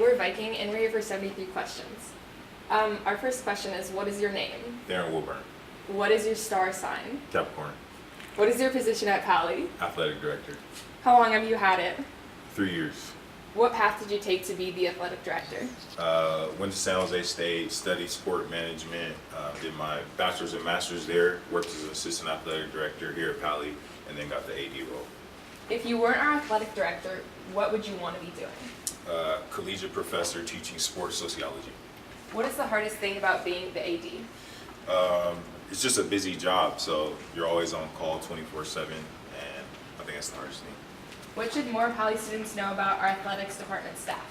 we're Viking, and we're here for 73 questions. Our first question is, what is your name? Therren Wilburn. What is your star sign? Capricorn. What is your position at Pally? Athletic director. How long have you had it? 3 years. What path did you take to be the athletic director? Went to San Jose State, studied sport management, did my bachelor's and master's there, worked as an assistant athletic director here at Pally, and then got the AD role. If you weren't our athletic director, what would you want to be doing? Collegiate professor teaching sports sociology. What is the hardest thing about being the AD? It's just a busy job, so you're always on call 24/7, and I think that's the hardest thing. What should more Pally students know about our athletics department staff?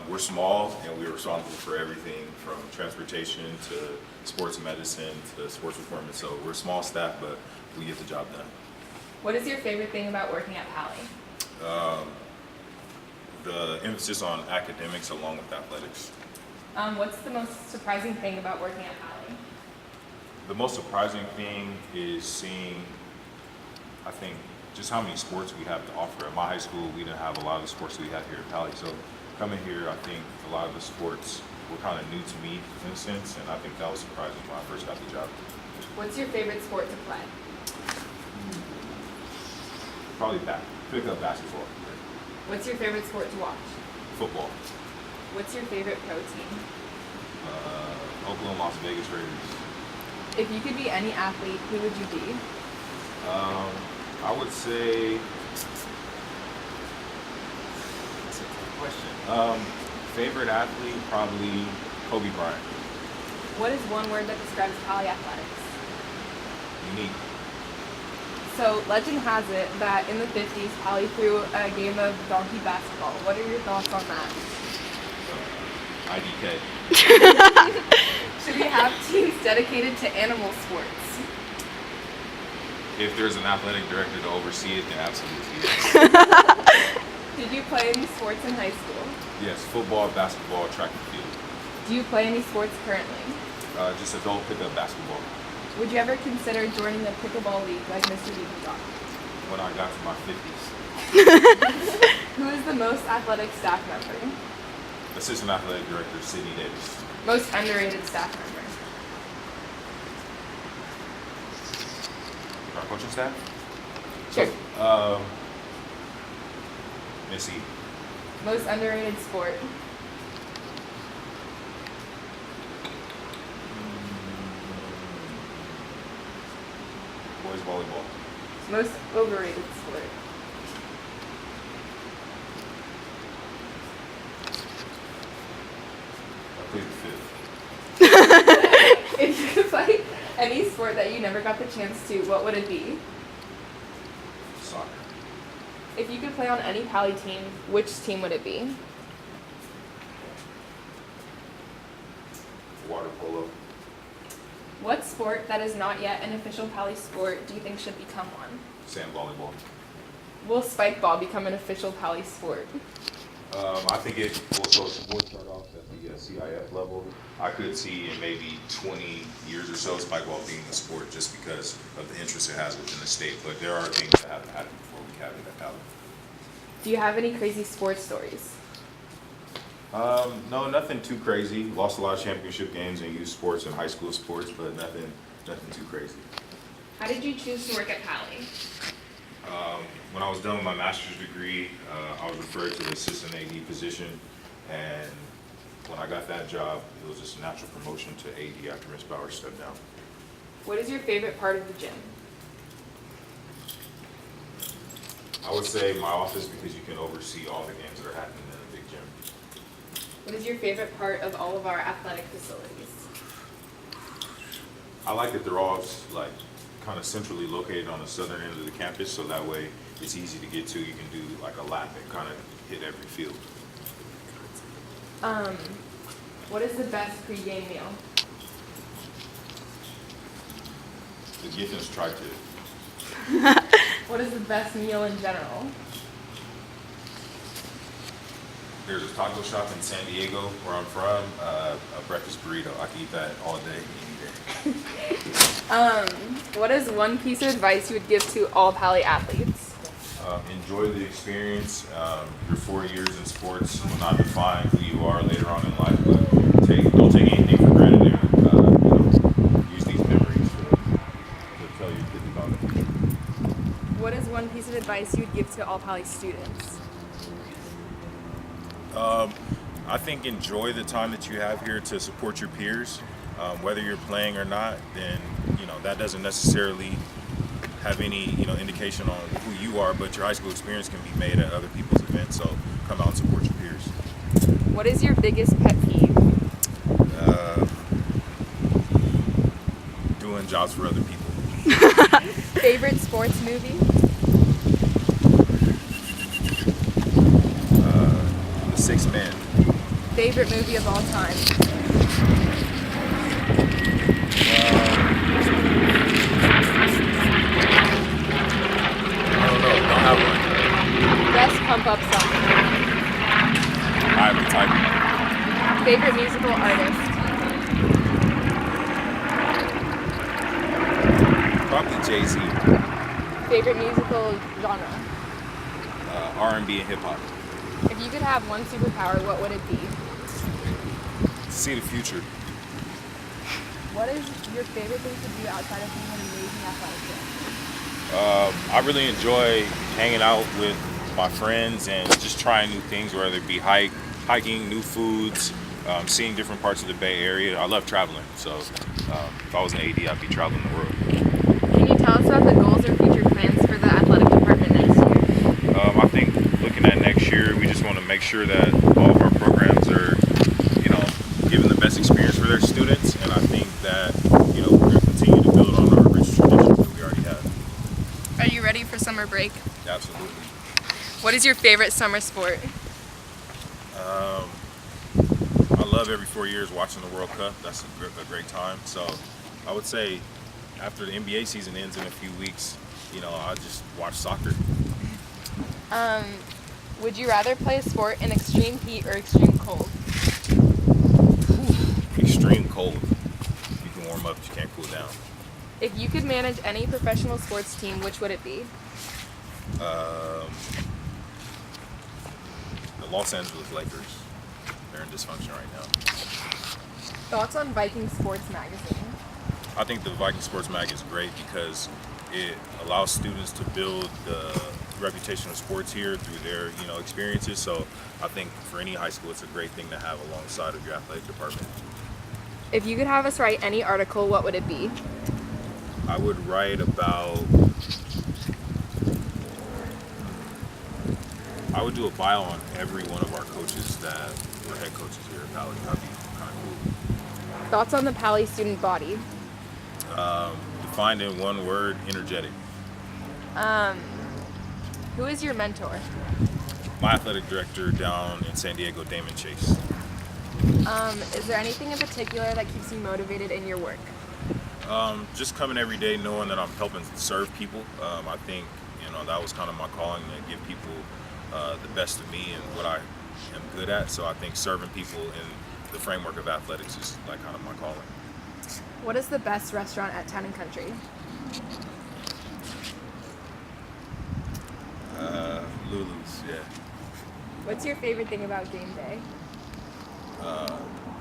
We're small, and we're responsible for everything from transportation to sports medicine to sports performance. So we're a small staff, but we get the job done. What is your favorite thing about working at Pally? The emphasis on academics along with athletics. What's the most surprising thing about working at Pally? The most surprising thing is seeing, I think, just how many sports we have to offer. At my high school, we didn't have a lot of the sports we have here at Pally. So coming here, I think a lot of the sports were kind of new to me in a sense, and I think that was surprising when I first got the job. What's your favorite sport to play? Probably pick up basketball. What's your favorite sport to watch? Football. What's your favorite pro team? Oakland, Las Vegas Raiders. If you could be any athlete, who would you be? I would say, that's a tough question. Favorite athlete, probably Kobe Bryant. What is one word that describes Pally athletics? Unique. So legend has it that in the 50s, Pally threw a game of donkey basketball. What are your thoughts on that? IDK. Should we have teams dedicated to animal sports? If there's an athletic director to oversee it, then absolutely yes. Did you play any sports in high school? Yes, football, basketball, track and field. Do you play any sports currently? Just adult pickup basketball. Would you ever consider joining the pickleball league like Mr. Viking? When I got to my 50s. Who is the most athletic staff member? Assistant athletic director, Sydney Davis. Most underrated staff member? Our coaching staff? Sure. Missy. Most underrated sport? Boys volleyball. Most overrated sport? I played the fifth. If you could play any sport that you never got the chance to, what would it be? Soccer. If you could play on any Pally team, which team would it be? Water polo. What sport that is not yet an official Pally sport do you think should become one? Sand volleyball. Will spike ball become an official Pally sport? I think it will start off at the CIF level. I could see in maybe 20 years or so spikeball being a sport just because of the interest it has within the state. But there are things that have to happen before we have it at Pally. Do you have any crazy sports stories? No, nothing too crazy. Lost a lot of championship games in youth sports and high school sports, but nothing too crazy. How did you choose to work at Pally? When I was done with my master's degree, I was referred to the assistant AD position, and when I got that job, it was just a natural promotion to AD after Ms. Bauer stepped down. What is your favorite part of the gym? I would say my office because you can oversee all the games that are happening in a big gym. What is your favorite part of all of our athletic facilities? I like that they're all kind of centrally located on the southern end of the campus, so that way it's easy to get to. You can do like a lap and kind of hit every field. What is the best pregame meal? The Giffins tried to. What is the best meal in general? There's a taco shop in San Diego where I'm from, a breakfast burrito. I can eat that all day, any day. What is one piece of advice you would give to all Pally athletes? Enjoy the experience. Your 4 years in sports will not define who you are later on in life, but don't take anything for granted and use these memories to tell your kids about the future. What is one piece of advice you would give to all Poly students? I think enjoy the time that you have here to support your peers. Whether you're playing or not, then that doesn't necessarily have any indication on who you are, but your high school experience can be made at other people's events. So come out and support your peers. What is your biggest pet peeve? Doing jobs for other people. Favorite sports movie? The Sixth Man. Favorite movie of all time? I don't know. Don't have one. Best pump up song? I have the type. Favorite musical artist? Probably Jay-Z. Favorite musical genre? R&B and hip hop. If you could have one superpower, what would it be? See the future. What is your favorite thing to do outside of being an amazing athletic director? I really enjoy hanging out with my friends and just trying new things, whether it be hiking, new foods, seeing different parts of the Bay Area. I love traveling, so if I was an AD, I'd be traveling the world. Can you tell us about the goals or future plans for the athletic department next year? I think looking at next year, we just want to make sure that all of our programs are, giving the best experience for their students, and I think that, we're going to continue to build on our rich traditions that we already have. Are you ready for summer break? Absolutely. What is your favorite summer sport? I love every 4 years watching the World Cup. That's a great time. So I would say after the NBA season ends in a few weeks, I'll just watch soccer. Would you rather play a sport in extreme heat or extreme cold? Extreme cold. You can warm up, but you can't cool down. If you could manage any professional sports team, which would it be? The Los Angeles Lakers. They're in dysfunction right now. Thoughts on Viking Sports Magazine? I think the Viking Sports Mag is great because it allows students to build the reputation of sports here through their experiences. So I think for any high school, it's a great thing to have alongside of your athletic department. If you could have us write any article, what would it be? I would write about. I would do a bio on every one of our coaches that were head coaches here at Pally. That'd be kind of cool. Thoughts on the Pally student body? Defined in one word: energetic. Who is your mentor? My athletic director down in San Diego, Damon Chase. Is there anything in particular that keeps you motivated in your work? Just coming every day knowing that I'm helping serve people. I think that was kind of my calling, to give people the best of me and what I am good at. So I think serving people in the framework of athletics is like kind of my calling. What is the best restaurant at Town and Country? Lulu's, yeah. What's your favorite thing about game day?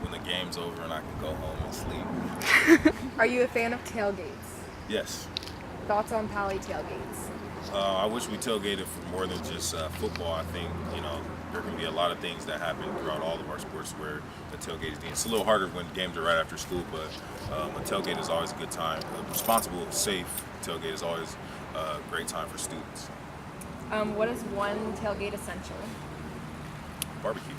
When the game's over and I can go home and sleep. Are you a fan of tailgates? Yes. Thoughts on Pally tailgates? I wish we tailgated for more than just football. I think, there can be a lot of things that happen throughout all of our sports where the tailgate is needed. It's a little harder when games are right after school, but a tailgate is always a good time. A responsible, safe tailgate is always a great time for students. What is one tailgate essential? Barbecue.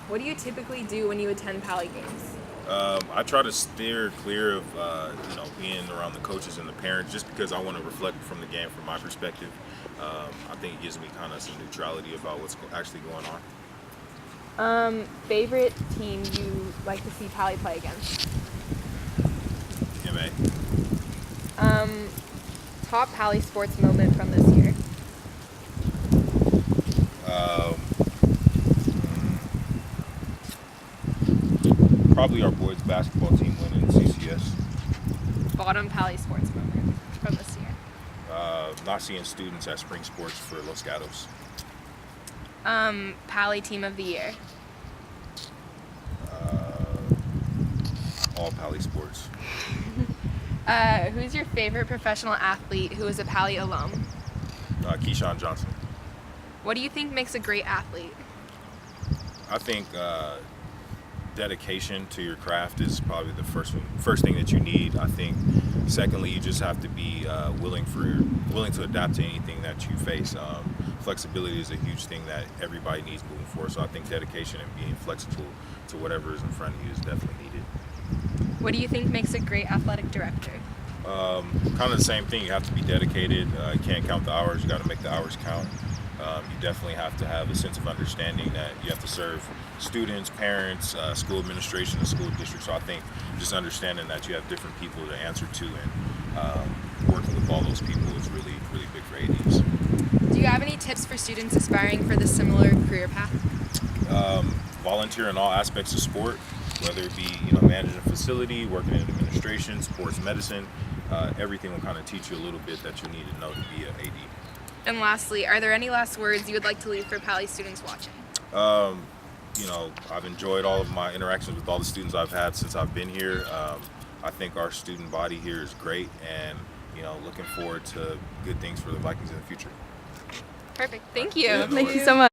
What do you typically do when you attend Pally games? I try to steer clear of being around the coaches and the parents, just because I want to reflect from the game from my perspective. I think it gives me kind of some neutrality about what's actually going on. Favorite team you like to see Pally play against? MA. Top Pally sports moment from this year? Probably our boys basketball team winning CCS. Bottom Pally sports moment from this year? Not seeing students at spring sports for Los Gatos. Pally Team of the Year. All Pally sports. Who's your favorite professional athlete who is a Pally alum? Keyshawn Johnson. What do you think makes a great athlete? I think dedication to your craft is probably the first thing that you need. I think secondly, you just have to be willing to adapt to anything that you face. Flexibility is a huge thing that everybody needs moving forward. So I think dedication and being flexible to whatever is in front of you is definitely needed. What do you think makes a great athletic director? Kind of the same thing. You have to be dedicated. You can't count the hours. You got to make the hours count. You definitely have to have a sense of understanding that you have to serve students, parents, school administration, and school district. So I think just understanding that you have different people to answer to and working with all those people is really, really big for ADs. Do you have any tips for students aspiring for this similar career path? Volunteer in all aspects of sport, whether it be managing a facility, working in administration, sports medicine. Everything will kind of teach you a little bit that you need to know to be an AD. And lastly, are there any last words you would like to leave for Pally students watching? I've enjoyed all of my interactions with all the students I've had since I've been here. I think our student body here is great, and looking forward to good things for the Vikings in the future. Perfect. Thank you. Yeah, no Thank you worries. so much.